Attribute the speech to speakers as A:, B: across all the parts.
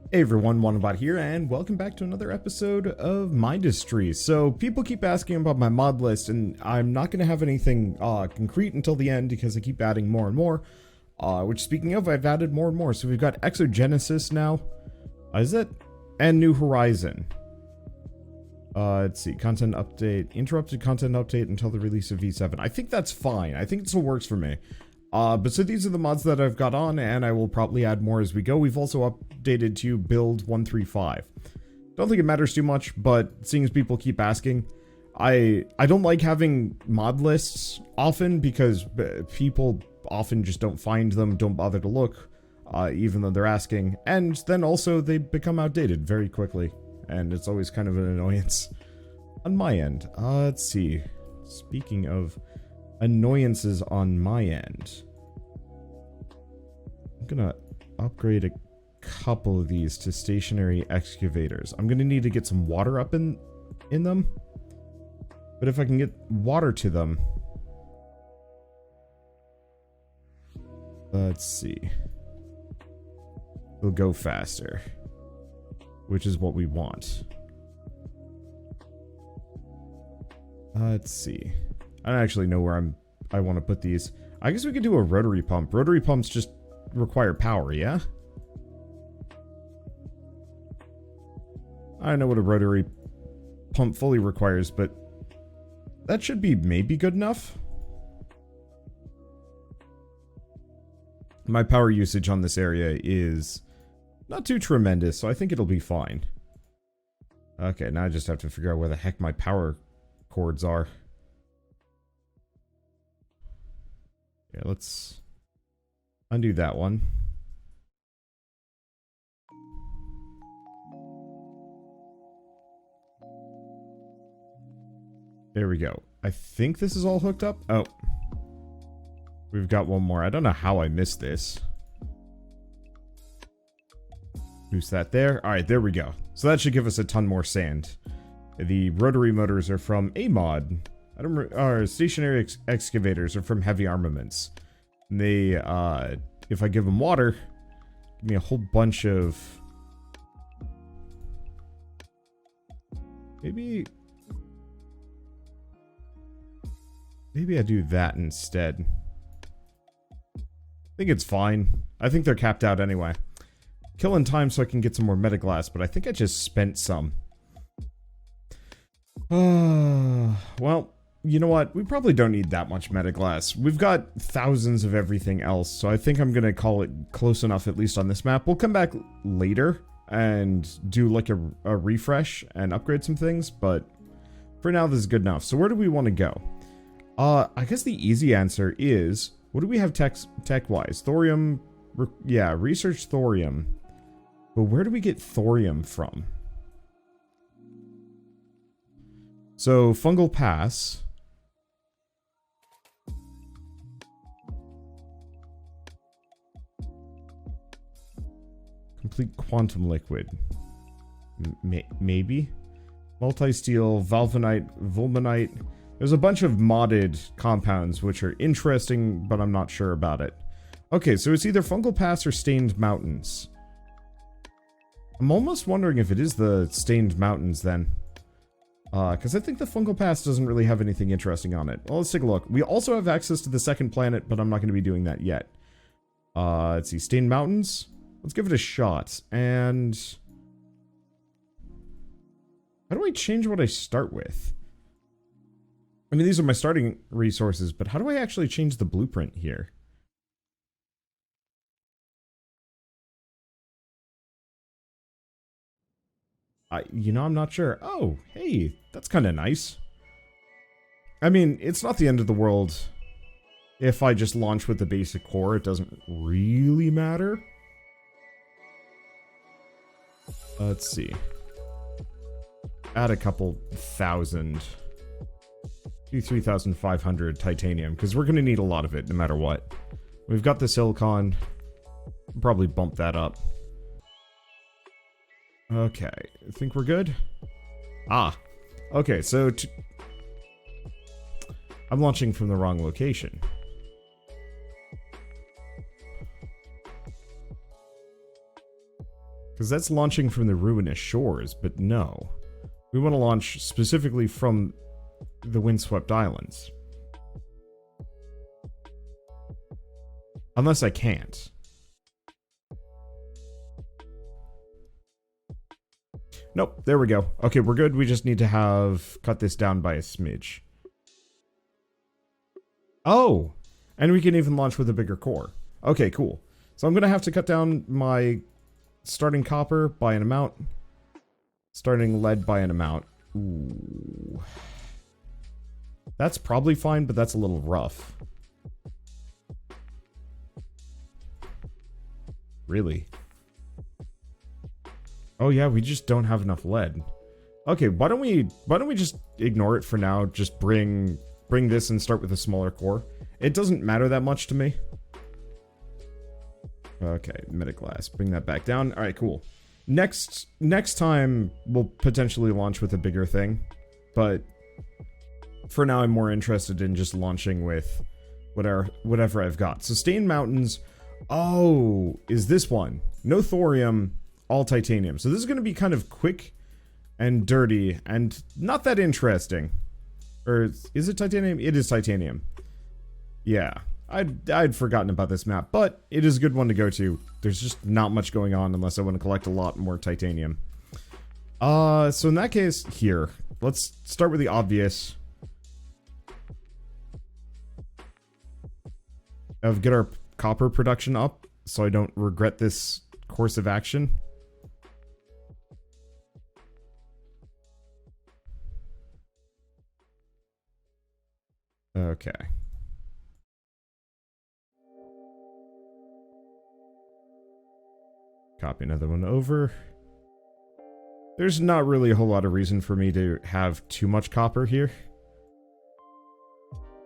A: Hey everyone, Wanderbot here, and welcome back to another episode of Mindustry. So, people keep asking about my mod list, and I'm not going to have anything concrete until the end because I keep adding more and more. Which, speaking of, I've added more and more. So we've got Exogenesis now. Is it? And New Horizon. Let's see, content update, interrupted content update until the release of V7. I think that's fine. I think this still works for me. But so these are the mods that I've got on, and I will probably add more as we go. We've also updated to build 135. Don't think it matters too much, but seeing as people keep asking, I don't like having mod lists often because people often just don't find them, don't bother to look, even though they're asking, and then also they become outdated very quickly, and it's always kind of an annoyance on my end. Let's see. Speaking of annoyances on my end, I'm gonna upgrade a couple of these to stationary excavators. I'm gonna need to get some water up in them, but if I can get water to them, let's see, it'll go faster, which is what we want. Let's see. I don't actually know where I want to put these. I guess we could do a rotary pump. Rotary pumps just require power, yeah? I don't know what a rotary pump fully requires, but that should be maybe good enough. My power usage on this area is not too tremendous, so I think it'll be fine. Okay, now I just have to figure out where the heck my power cords are. Yeah, let's undo that one. There we go. I think this is all hooked up. Oh. We've got one more. I don't know how I missed this. Boost that there. Alright, there we go. So that should give us a ton more sand. The rotary motors are from a mod. Our stationary excavators are from Heavy Armaments. And they, if I give them water, give me a whole bunch of... Maybe I do that instead. I think it's fine. I think they're capped out anyway. Killing time so I can get some more metaglass, but I think I just spent some. Well, you know what? We probably don't need that much metaglass. We've got thousands of everything else, so I think I'm gonna call it close enough, at least on this map. We'll come back later and do like a refresh and upgrade some things, but for now this is good enough. So where do we want to go? I guess the easy answer is, what do we have tech-wise? Thorium, yeah, research thorium. But where do we get thorium from? So, fungal pass. Complete quantum liquid. Maybe? Multi-steel, valvanite, vulmanite. There's a bunch of modded compounds which are interesting, but I'm not sure about it. Okay, so it's either fungal pass or stained mountains. I'm almost wondering if it is the stained mountains then. Because I think the fungal pass doesn't really have anything interesting on it. Well, let's take a look. We also have access to the second planet, but I'm not going to be doing that yet. Let's see, stained mountains. Let's give it a shot. And how do I change what I start with? I mean, these are my starting resources, but how do I actually change the blueprint here? You know, I'm not sure. Oh, hey, that's kind of nice. I mean, it's not the end of the world if I just launch with the basic core. It doesn't really matter. Let's see. Add a couple thousand. Do 3,500 titanium, because we're going to need a lot of it no matter what. We've got the silicon. Probably bump that up. Okay, I think we're good. Ah, okay, so I'm launching from the wrong location. Because that's launching from the ruinous shores, but no. We want to launch specifically from the windswept islands. Unless I can't. Nope, there we go. Okay, we're good. We just need to have cut this down by a smidge. Oh! And we can even launch with a bigger core. Okay, cool. So I'm going to have to cut down my starting copper by an amount. Starting lead by an amount. Ooh. That's probably fine, but that's a little rough. Really? Oh yeah, we just don't have enough lead. Okay, why don't we just ignore it for now? Just bring this and start with a smaller core. It doesn't matter that much to me. Okay, metaglass. Bring that back down. All right, cool. Next time we'll potentially launch with a bigger thing, but for now I'm more interested in just launching with whatever I've got. Sustained mountains. Oh, is this one? No thorium, all titanium. So this is going to be kind of quick and dirty and not that interesting. Or is it titanium? It is titanium. Yeah, I'd forgotten about this map, but it is a good one to go to. There's just not much going on unless I want to collect a lot more titanium. So in that case, here. Let's start with the obvious. Get our copper production up so I don't regret this course of action. Okay. Copy another one over. There's not really a whole lot of reason for me to have too much copper here.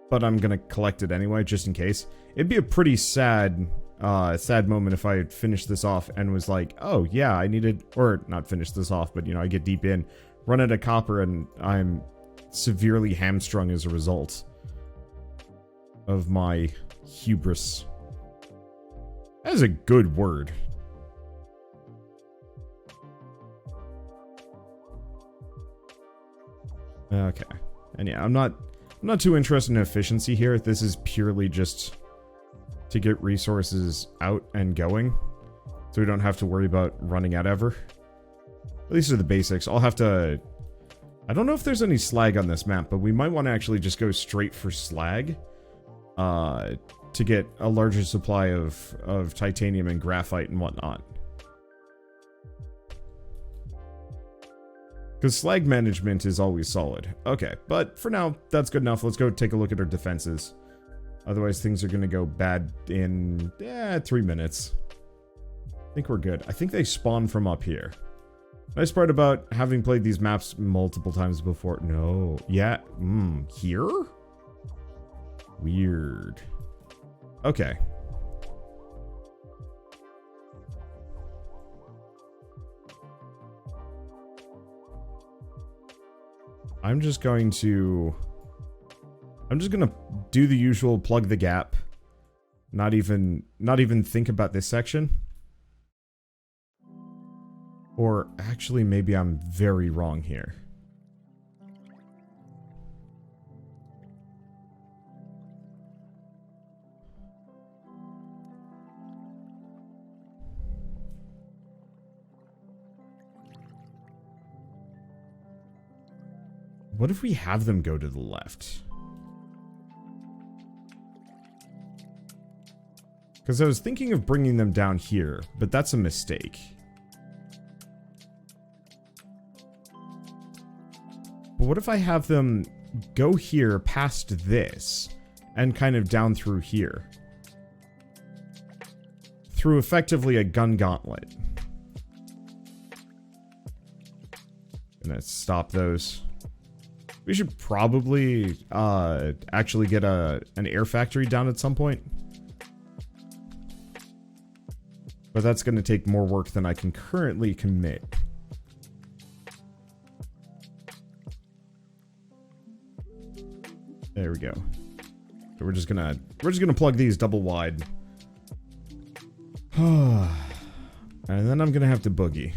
A: But I'm gonna collect it anyway, just in case. It'd be a pretty sad moment if I had finished this off and was like, oh yeah, I needed, or not finish this off, but you know, I get deep in, run out of copper, and I'm severely hamstrung as a result of my hubris. That is a good word. Okay. And yeah, I'm not too interested in efficiency here. This is purely just to get resources out and going, so we don't have to worry about running out ever. At least are the basics. I'll have to... I don't know if there's any slag on this map, but we might want to actually just go straight for slag to get a larger supply of titanium and graphite and whatnot. Because slag management is always solid. Okay, but for now, that's good enough. Let's go take a look at our defenses. Otherwise, things are going to go bad in 3 minutes. I think we're good. I think they spawn from up here. Nice part about having played these maps multiple times before. No. Yeah. Here? Weird. Okay. I'm just gonna do the usual plug the gap. Not even think about this section. Or actually maybe I'm very wrong here. What if we have them go to the left? Because I was thinking of bringing them down here, but that's a mistake. But what if I have them go here past this and kind of down through here? Through effectively a gun gauntlet. Gonna stop those. We should probably actually get an air factory down at some point. But that's going to take more work than I can currently commit. There we go. So we're just gonna plug these double wide. And And then I'm gonna have to boogie.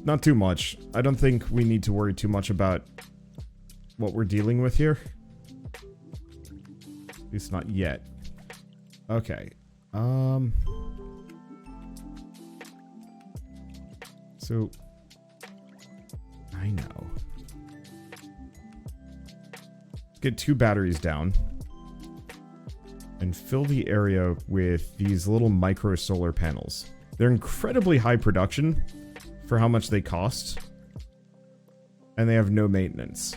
A: Not too much. I don't think we need to worry too much about what we're dealing with here. At least not yet. Okay. So... I know. Let's get 2 batteries down. And fill the area with these little micro solar panels. They're incredibly high production for how much they cost. And they have no maintenance.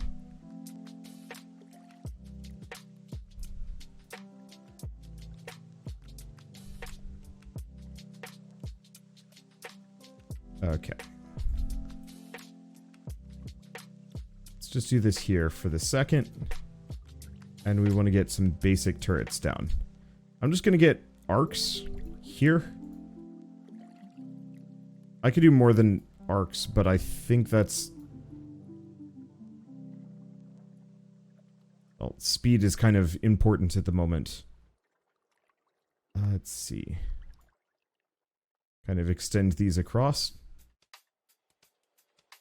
A: Okay. Let's just do this here for the second. And we want to get some basic turrets down. I'm just going to get arcs here. I could do more than arcs, but I think that's... Well, speed is kind of important at the moment. Let's see. Kind of extend these across.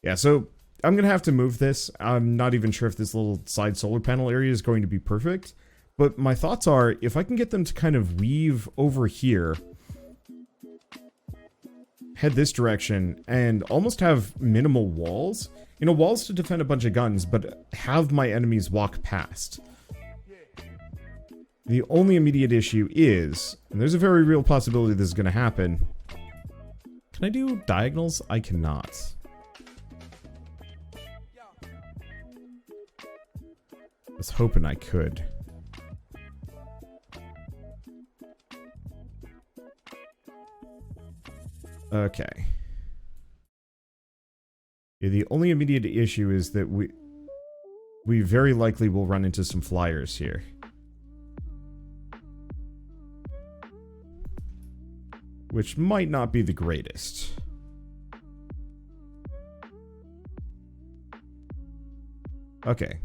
A: Yeah, so I'm going to have to move this. I'm not even sure if this little side solar panel area is going to be perfect. But my thoughts are, if I can get them to kind of weave over here, head this direction, and almost have minimal walls. You know, walls to defend a bunch of guns, but have my enemies walk past. The only immediate issue is, and there's a very real possibility this is going to happen. Can I do diagonals? I cannot. I was hoping I could. Okay. Yeah, the only immediate issue is that we very likely will run into some flyers here. Which might not be the greatest. Okay.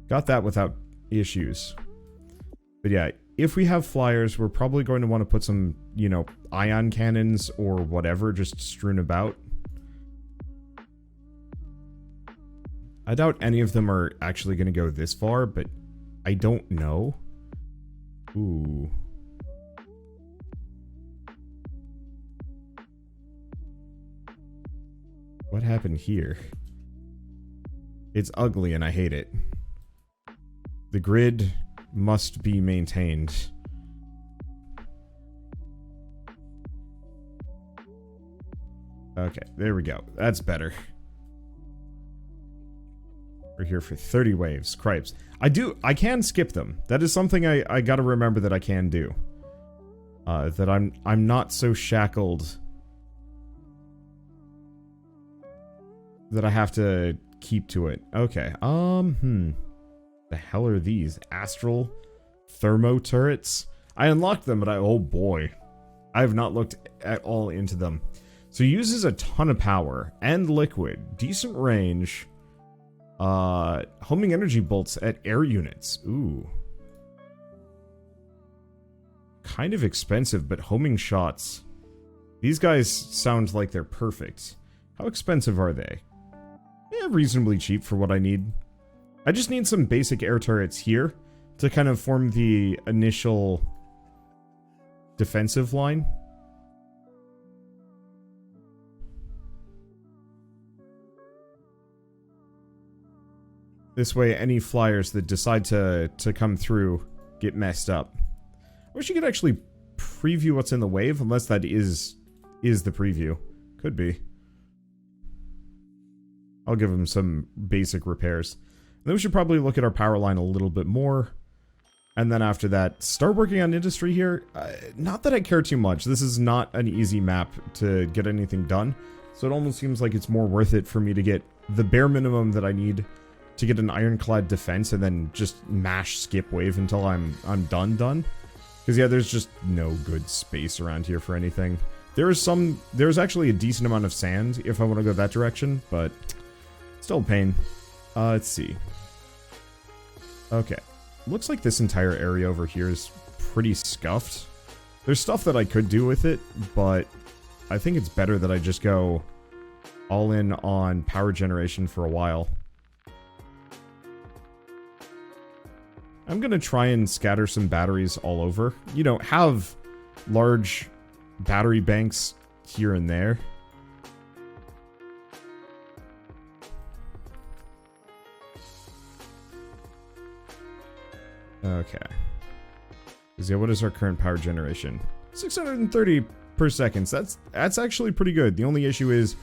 A: Got that without issues. But yeah, if we have flyers, we're probably going to want to put some, you know, ion cannons or whatever just strewn about. I doubt any of them are actually going to go this far, but I don't know. Ooh. What happened here? It's ugly and I hate it. The grid must be maintained. Okay, there we go. That's better. We're here for 30 waves. Cripes. I can skip them. That is something I gotta remember that I can do. That I'm not so shackled that I have to keep to it. Okay, the hell are these? Astral thermo turrets? I unlocked them, but oh boy. I have not looked at all into them. So uses a ton of power and liquid. Decent range. Homing energy bolts at air units. Ooh. Kind of expensive, but homing shots. These guys sound like they're perfect. How expensive are they? Yeah, reasonably cheap for what I need. I just need some basic air turrets here to kind of form the initial defensive line. This way, any flyers that decide to come through get messed up. I wish you could actually preview what's in the wave, unless that is the preview. Could be. I'll give them some basic repairs. And then we should probably look at our power line a little bit more. And then after that, start working on industry here. Not that I care too much. This is not an easy map to get anything done. So it almost seems like it's more worth it for me to get the bare minimum that I need to get an ironclad defense and then just mash skip wave until I'm done. Because yeah, there's just no good space around here for anything. There's actually a decent amount of sand if I want to go that direction, but still a pain. Let's see. Okay. Looks like this entire area over here is pretty scuffed. There's stuff that I could do with it, but I think it's better that I just go all in on power generation for a while. I'm gonna try and scatter some batteries all over. You know, have large battery banks here and there. Okay. So what is our current power generation? 630 per second. That's actually pretty good. The only issue is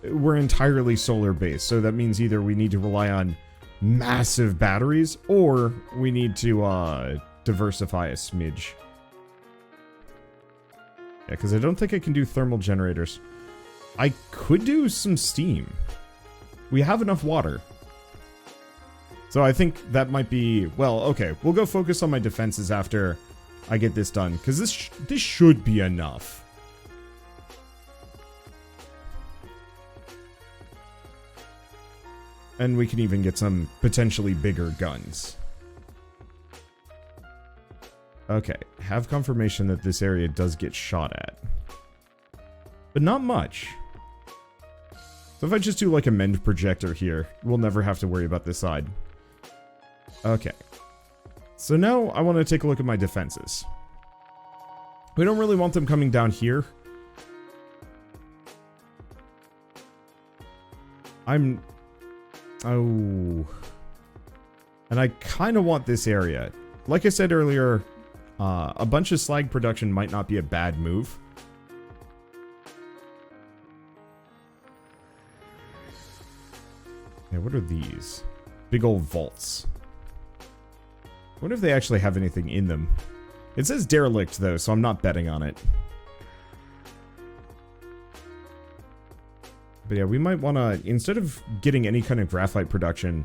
A: we're entirely solar based, so that means either we need to rely on massive batteries or we need to diversify a smidge. Yeah, because I don't think I can do thermal generators. I could do some steam. We have enough water. So I think that might be... Well, okay. We'll go focus on my defenses after I get this done. Because this should be enough. And we can even get some potentially bigger guns. Okay. Have confirmation that this area does get shot at. But not much. So if I just do like a mend projector here, we'll never have to worry about this side. Okay. So now I want to take a look at my defenses. We don't really want them coming down here. Oh. And I kind of want this area. Like I said earlier, a bunch of slag production might not be a bad move. Yeah, what are these? Big old vaults. I wonder if they actually have anything in them. It says derelict, though, so I'm not betting on it. But yeah, we might want to, instead of getting any kind of graphite production,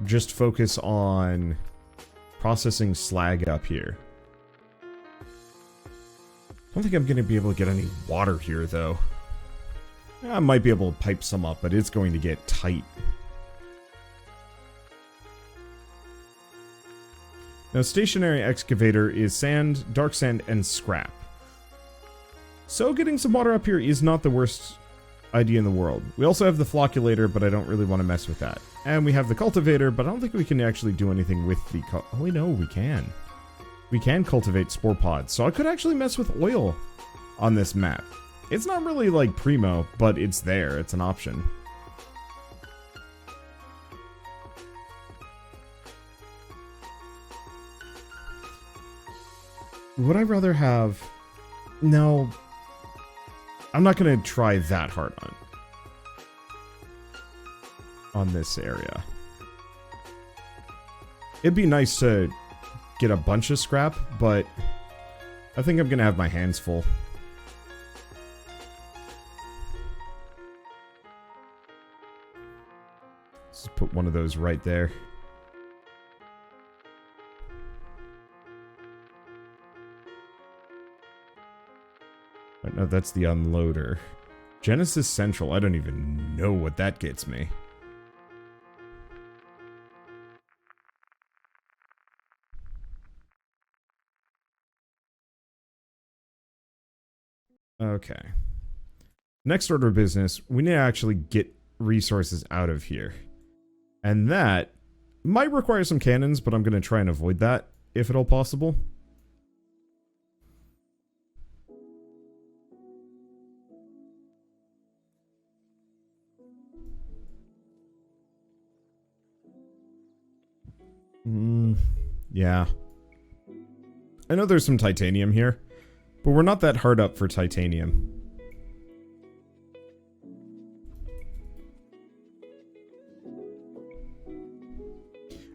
A: just focus on processing slag up here. I don't think I'm going to be able to get any water here, though. I might be able to pipe some up, but it's going to get tight. Now, stationary excavator is sand, dark sand, and scrap. So getting some water up here is not the worst idea in the world. We also have the flocculator, but I don't really want to mess with that. And we have the cultivator, but I don't think we can actually do anything with the... Oh, wait, no, we can. We can cultivate spore pods, so I could actually mess with oil on this map. It's not really, like, primo, but it's there. It's an option. Would I rather have... No. I'm not going to try that hard on this area. It'd be nice to get a bunch of scrap, but I think I'm going to have my hands full. Let's just put one of those right there. No, that's the unloader. Genesis Central, I don't even know what that gets me. Okay. Next order of business, we need to actually get resources out of here. And that might require some cannons, but I'm going to try and avoid that, if at all possible. Yeah. I know there's some titanium here, but we're not that hard up for titanium.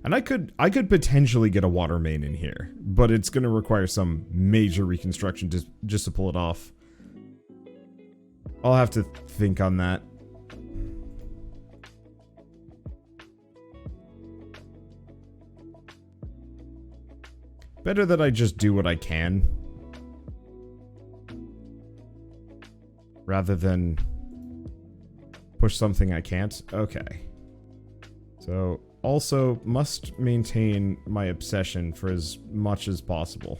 A: And I could potentially get a water main in here, but it's going to require some major reconstruction just to pull it off. I'll have to think on that. Better that I just do what I can, rather than push something I can't. Okay. So, also must maintain my obsession for as much as possible.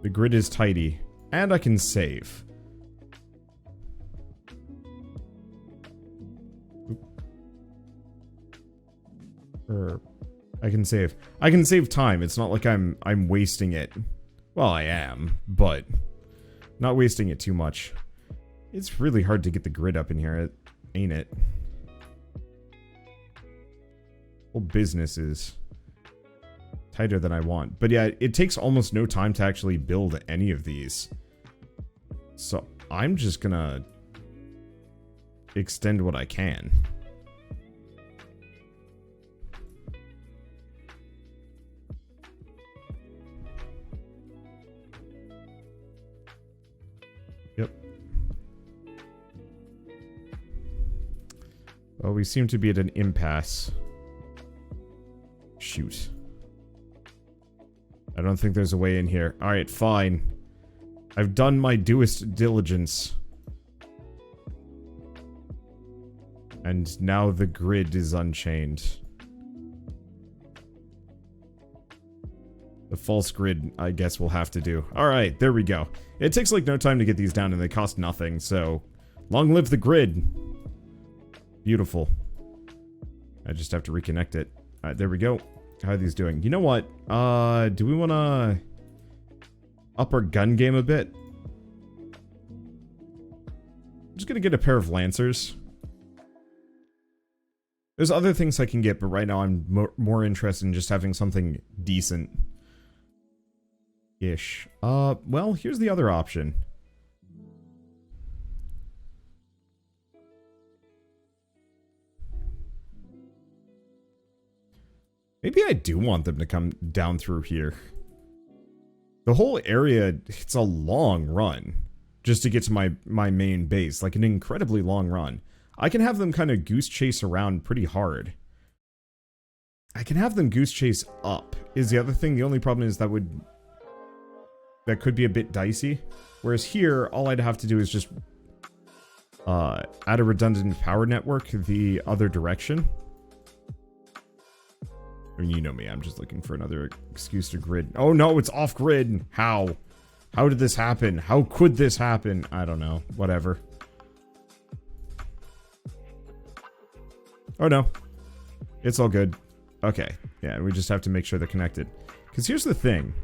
A: The grid is tidy. And I can save. Or I can save. I can save time. It's not like I'm wasting it. Well, I am, but not wasting it too much. It's really hard to get the grid up in here, ain't it? Whole business is tighter than I want. But yeah, it takes almost no time to actually build any of these. So I'm just gonna extend what I can. Yep. Well, we seem to be at an impasse. Shoot. I don't think there's a way in here. Alright, fine. I've done my due diligence. And now the grid is unchained. The false grid, I guess we'll have to do. Alright, there we go. It takes like no time to get these down and they cost nothing, so... Long live the grid! Beautiful. I just have to reconnect it. Alright, there we go. How are these doing? You know what? Do we want to up our gun game a bit? I'm just gonna get a pair of Lancers. There's other things I can get, but right now I'm more interested in just having something decent-ish. Well, here's the other option. Maybe I do want them to come down through here. The whole area, it's a long run. Just to get to my main base. Like an incredibly long run. I can have them kind of goose chase around pretty hard. I can have them goose chase up, is the other thing. The only problem is that could be a bit dicey. Whereas here, all I'd have to do is just add a redundant power network the other direction. I mean, you know me, I'm just looking for another excuse to grid. Oh no, it's off grid. How? How did this happen? How could this happen? I don't know. Whatever. Oh no. It's all good. Okay. Yeah, we just have to make sure they're connected. Because here's the thing.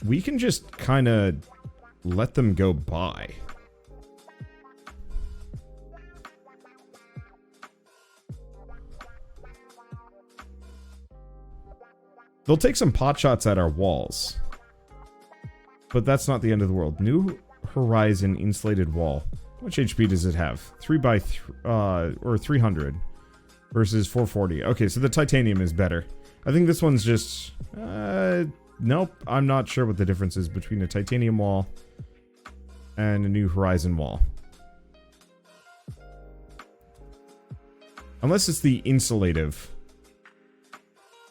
A: We can just kind of let them go by. They'll take some pot shots at our walls. But that's not the end of the world. New Horizon insulated wall. How much HP does it have? 300 versus 440. Okay, so the titanium is better. I think this one's just nope, I'm not sure what the difference is between a titanium wall and a New Horizon wall. Unless it's the insulative,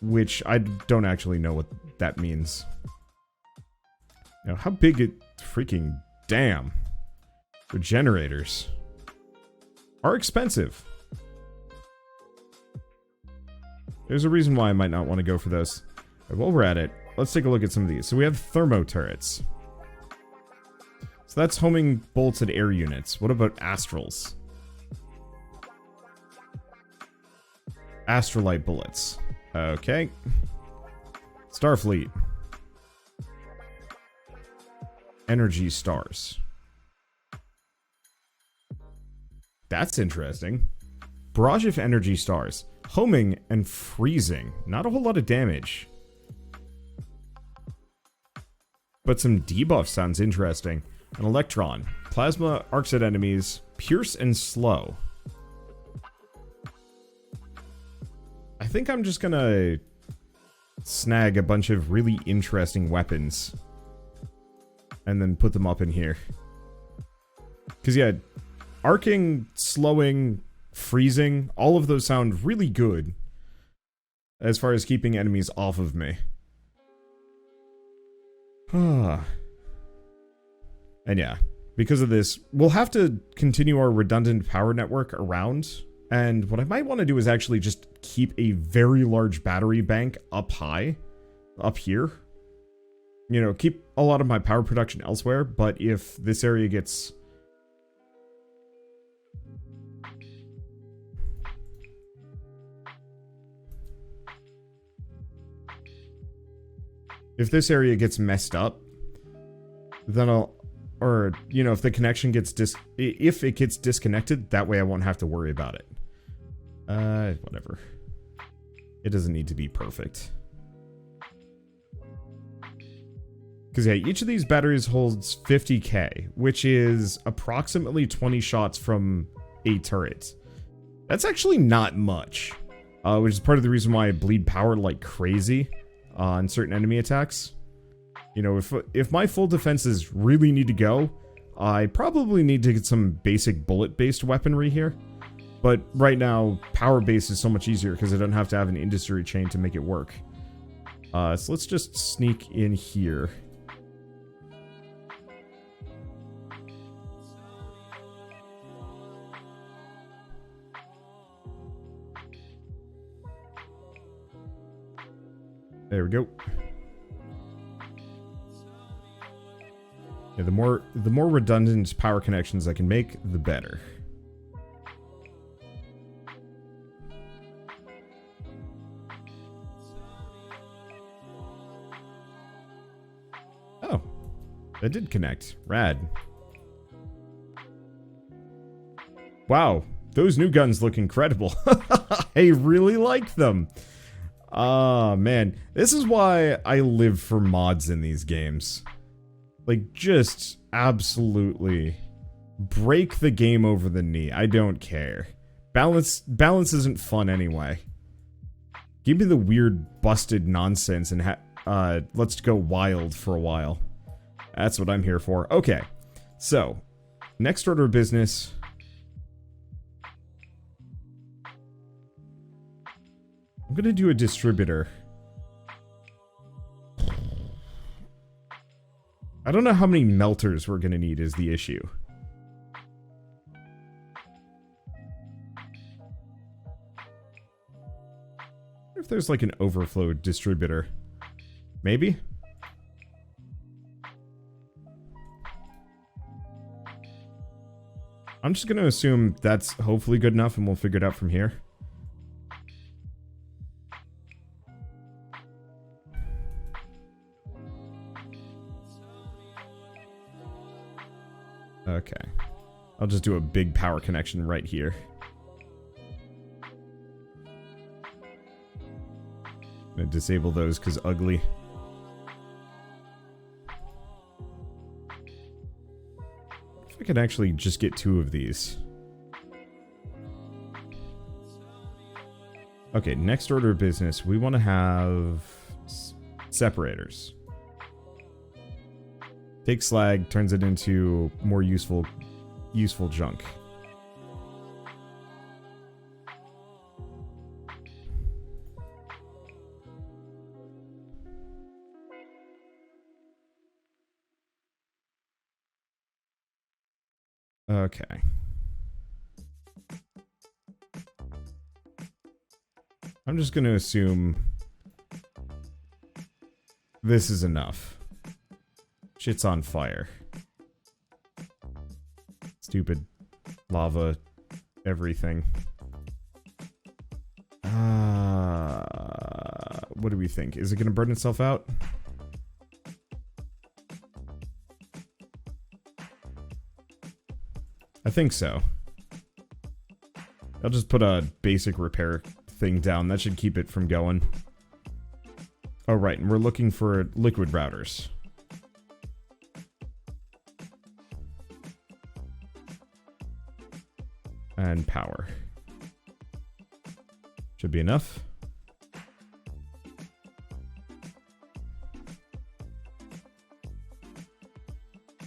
A: which I don't actually know what that means. Now, how big it... Freaking damn. Regenerators are expensive. There's a reason why I might not want to go for those. But while we're at it, let's take a look at some of these. So we have thermo turrets. So that's homing bolts at air units. What about astrals? Astrolite bullets. Okay. Starfleet. Energy stars. That's interesting. Barrage of energy stars. Homing and freezing. Not a whole lot of damage. But some debuff sounds interesting. An electron. Plasma arcs at enemies. Pierce and slow. I think I'm just gonna snag a bunch of really interesting weapons and then put them up in here. Because yeah, arcing, slowing, freezing, all of those sound really good as far as keeping enemies off of me. And yeah, because of this, we'll have to continue our redundant power network around And what I might want to do is actually just keep a very large battery bank up high, up here. You know, keep a lot of my power production elsewhere, but if this area gets... If this area gets messed up, then I'll... Or, you know, if the connection gets if it gets disconnected, that way I won't have to worry about it. Whatever. It doesn't need to be perfect. Because, yeah, each of these batteries holds 50k, which is approximately 20 shots from a turret. That's actually not much. Which is part of the reason why I bleed power like crazy on certain enemy attacks. You know, if my full defenses really need to go, I probably need to get some basic bullet-based weaponry here. But right now, power-based is so much easier because I don't have to have an industry chain to make it work. So let's just sneak in here. There we go. Yeah, the more redundant power connections I can make, the better. Oh, that did connect. Rad. Wow, those new guns look incredible. I really like them. Ah, man. This is why I live for mods in these games. Like, just absolutely break the game over the knee. I don't care. Balance isn't fun anyway. Give me the weird, busted nonsense and let's go wild for a while. That's what I'm here for. Okay, so, next order of business. I'm gonna do a distributor. I don't know how many melters we're gonna need is the issue. If there's like an overflow distributor. Maybe? I'm just gonna assume that's hopefully good enough and we'll figure it out from here. Okay. I'll just do a big power connection right here. I'm gonna disable those because ugly. If I could actually just get 2 of these. Okay, next order of business. We want to have separators. Takes slag, turns it into more useful junk. Okay. I'm just gonna assume this is enough. Shit's on fire. Stupid lava, everything. What do we think? Is it gonna burn itself out? I think so. I'll just put a basic repair thing down. That should keep it from going. Oh, right, and we're looking for liquid routers. And power. Should be enough.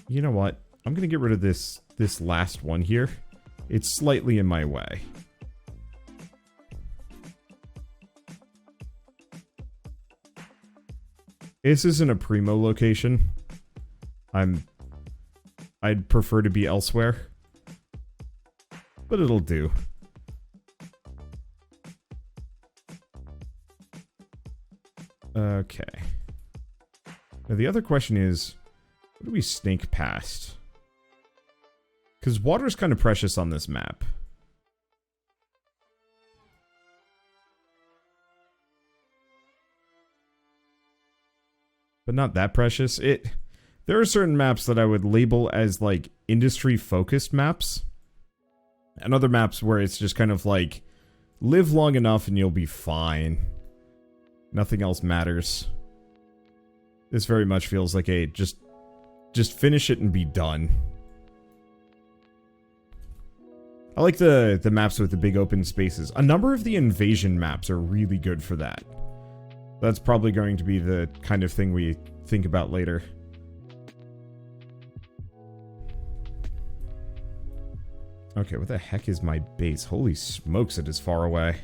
A: You know what? I'm gonna get rid of this last one here. It's slightly in my way. This isn't a primo location. I'd prefer to be elsewhere. But it'll do. Okay. Now the other question is, what do we snake past? Because water's kind of precious on this map. But not that precious. There are certain maps that I would label as, like, industry-focused maps. And other maps where it's just kind of like, live long enough and you'll be fine. Nothing else matters. This very much feels like a, just finish it and be done. I like the maps with the big open spaces. A number of the invasion maps are really good for that. That's probably going to be the kind of thing we think about later. Okay, what the heck is my base? Holy smokes, it is far away.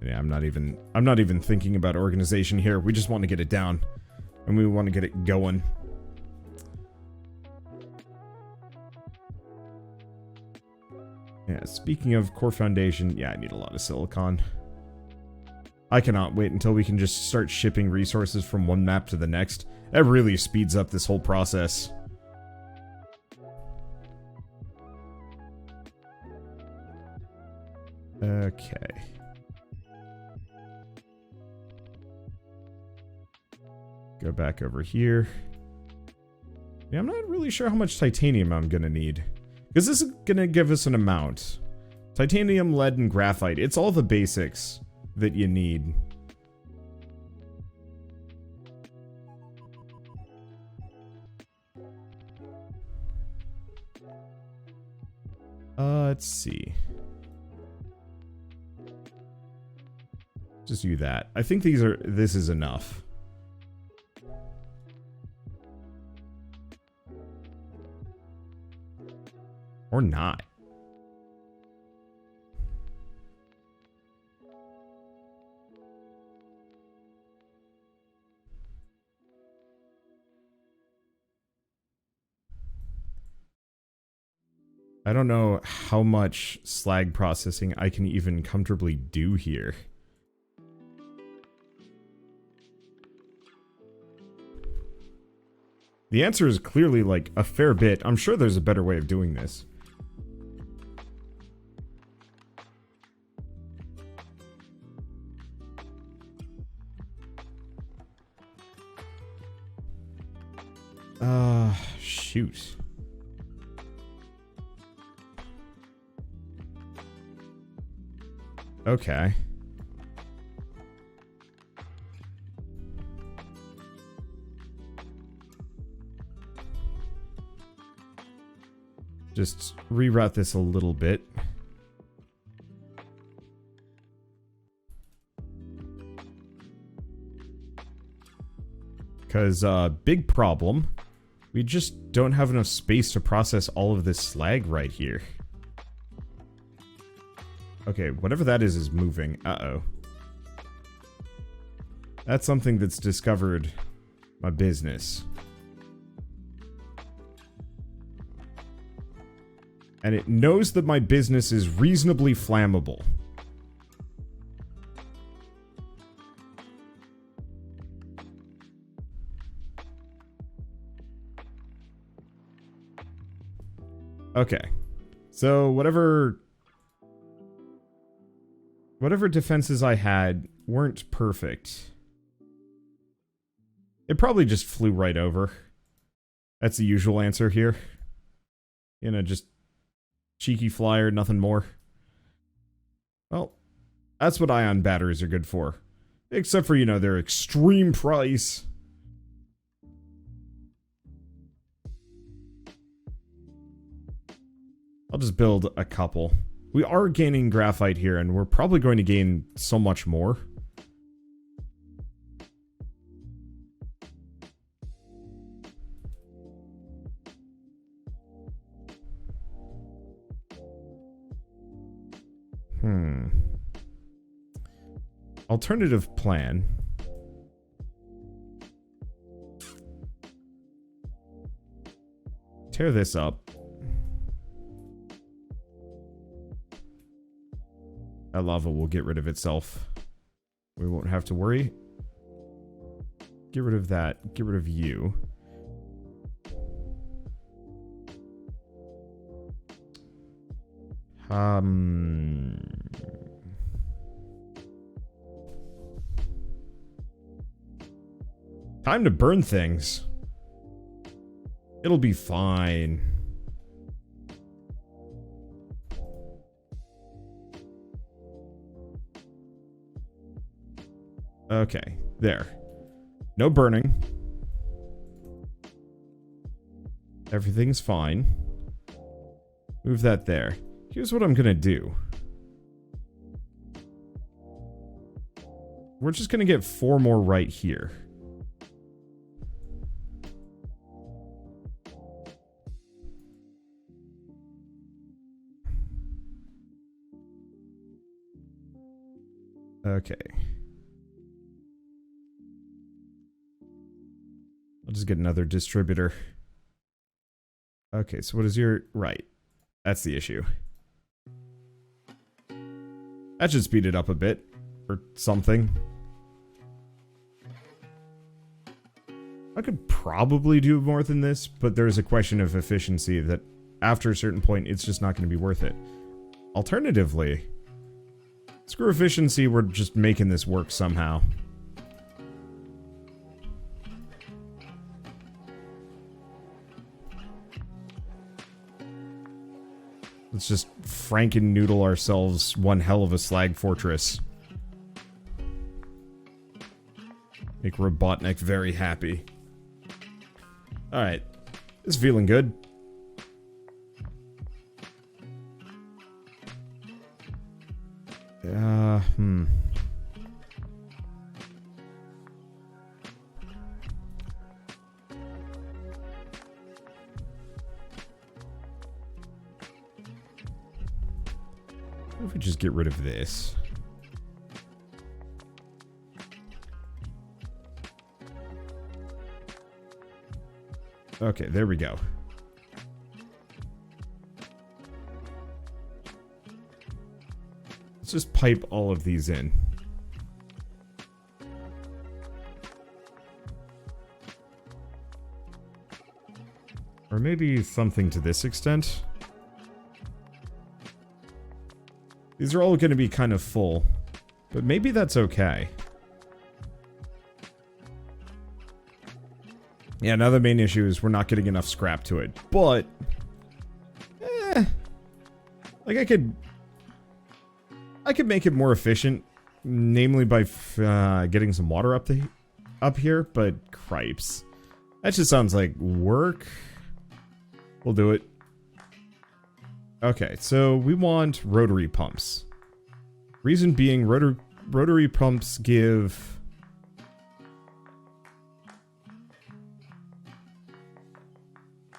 A: Yeah, I'm not even thinking about organization here. We just want to get it down. And we want to get it going. Yeah, speaking of core foundation, yeah, I need a lot of silicon. I cannot wait until we can just start shipping resources from one map to the next. That really speeds up this whole process. Okay. Go back over here. Yeah, I'm not really sure how much titanium I'm gonna need. Because this is gonna give us an amount. Titanium, lead, and graphite. It's all the basics that you need. Let's see. Just do that. I think this is enough. Or not. I don't know how much slag processing I can even comfortably do here. The answer is clearly, like, a fair bit. I'm sure there's a better way of doing this. Shoot. Okay. Just reroute this a little bit. Because, big problem. We just don't have enough space to process all of this slag right here. Okay, whatever that is moving. Uh-oh. That's something that's discovered my business. And it knows that my business is reasonably flammable. Okay. So whatever defenses I had weren't perfect. It probably just flew right over. That's the usual answer here. You know, just cheeky flyer, nothing more. Well, that's what ion batteries are good for. Except for, you know, their extreme price. I'll just build a couple. We are gaining graphite here, and we're probably going to gain so much more. Alternative plan tear this up. That lava will get rid of itself. We won't have to worry. Get rid of that. Get rid of you. Time to burn things. It'll be fine. Okay, there. No burning. Everything's fine. Move that there. Here's what I'm gonna do. We're just gonna get 4 more right here. Okay. I'll just get another distributor. Okay, so what is your... Right. That's the issue. That should speed it up a bit. Or something. I could probably do more than this, but there's a question of efficiency that after a certain point, it's just not going to be worth it. Alternatively, screw efficiency, we're just making this work somehow. Let's just Franken-noodle ourselves one hell of a slag fortress. Make Robotnik very happy. Alright. This is feeling good. What if we just get rid of this? Okay, there we go. Let's just pipe all of these in. Or maybe something to this extent. These are all going to be kind of full, but maybe that's okay. Yeah, now the main issue is we're not getting enough scrap to it, but... like, I could make it more efficient, namely by getting some water up here, but cripes. That just sounds like work. We'll do it. Okay, so we want rotary pumps. Reason being, rotary pumps give...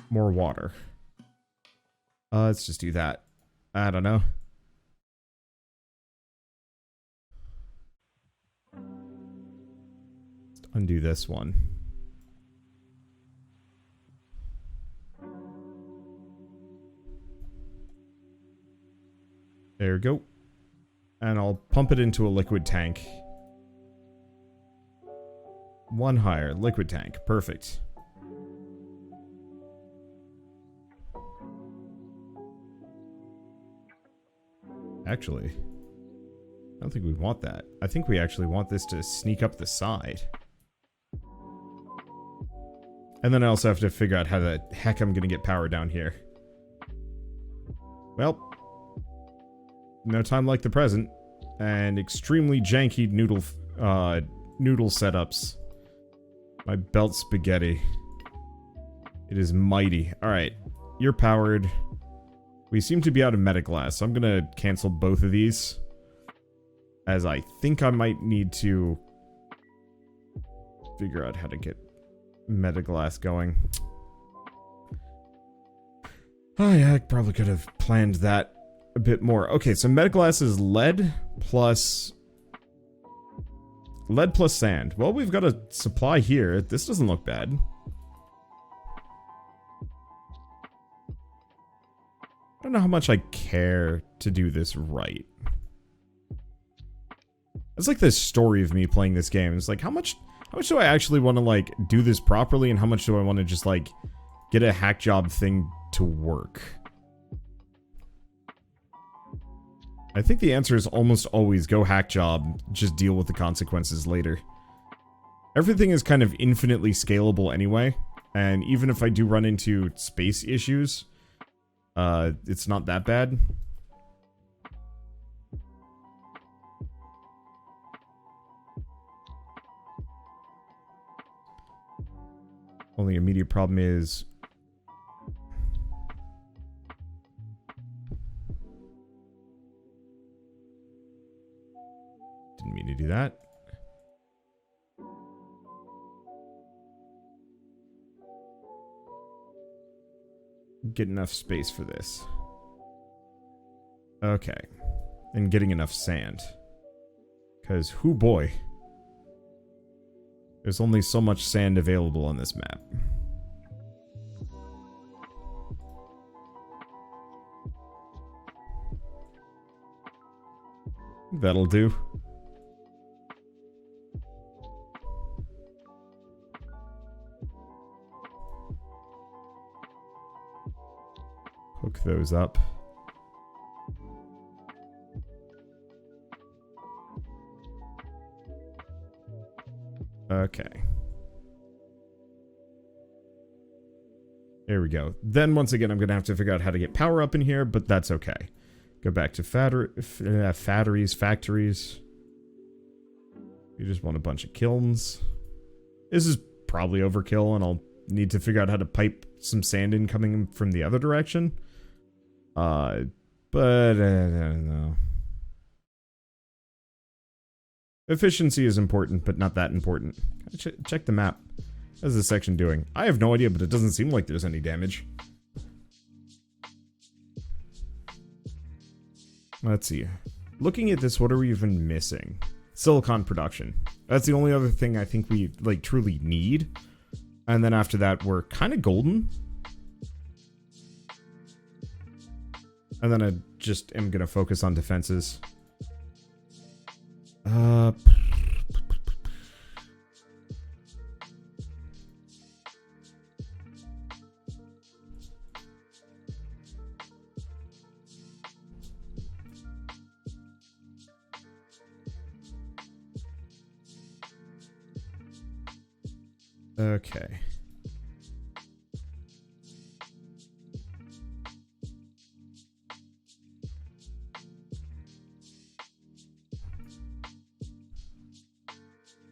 A: more water. Let's just do that. I don't know. Let's undo this one. There we go. And I'll pump it into a liquid tank. One higher, liquid tank. Perfect. Actually, I don't think we want that. I think we actually want this to sneak up the side. And then I also have to figure out how the heck I'm gonna get power down here. Well, no time like the present. And extremely janky noodle setups. My belt spaghetti. It is mighty. Alright, you're powered. We seem to be out of metaglass, so I'm gonna cancel both of these. As I think I might need to figure out how to get metaglass going. Oh yeah, I probably could have planned that a bit more. Okay, so metaglass is lead plus sand. Well, we've got a supply here. This doesn't look bad. don't know how much I care to do this right. It's like this story of me playing this game. It's like, how much do I actually want to, like, do this properly, and how much do I want to just, like, get a hack job thing to work? I think the answer is almost always go hack job, just deal with the consequences later. Everything is kind of infinitely scalable anyway, and even if I do run into space issues, it's not that bad. Only immediate problem is... Didn't mean to do that. Get enough space for this. Okay. And getting enough sand. Because, hoo boy. There's only so much sand available on this map. That'll do. Hook those up. Okay. There we go. Then once again, I'm gonna have to figure out how to get power up in here, but that's okay. Go back to factories. You just want a bunch of kilns. This is probably overkill, and I'll need to figure out how to pipe some sand in coming from the other direction. But I don't know. Efficiency is important, but not that important. Check the map. How's this section doing? I have no idea, but it doesn't seem like there's any damage. Let's see. Looking at this, what are we even missing? Silicon production. That's the only other thing I think we, like, truly need. And then after that, we're kind of golden. And then I just am gonna focus on defenses. Okay.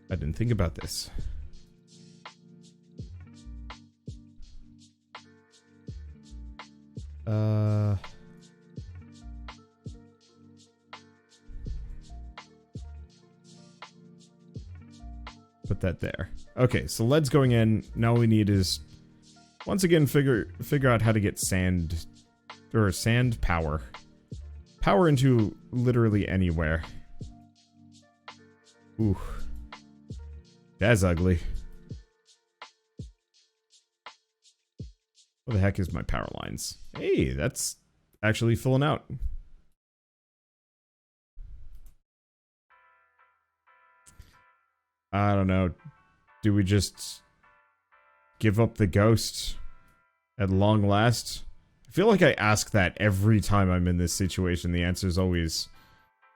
A: I didn't think about this. Put that there. Okay, so lead's going in. Now all we need is, once again, figure out how to get sand, or sand power. Power into literally anywhere. Ooh. That's ugly. What the heck is my power lines? Hey, that's actually filling out. I don't know. Do we just give up the ghost at long last? I feel like I ask that every time I'm in this situation. The answer is always,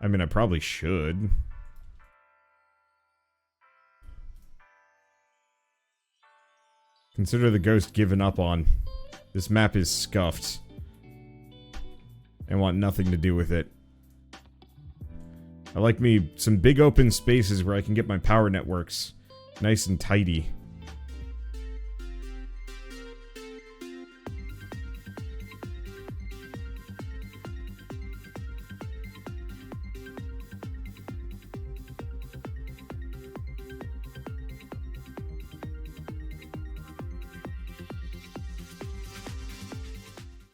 A: I mean, I probably should. Consider the ghost given up on. This map is scuffed. I want nothing to do with it. I like me some big open spaces where I can get my power networks nice and tidy.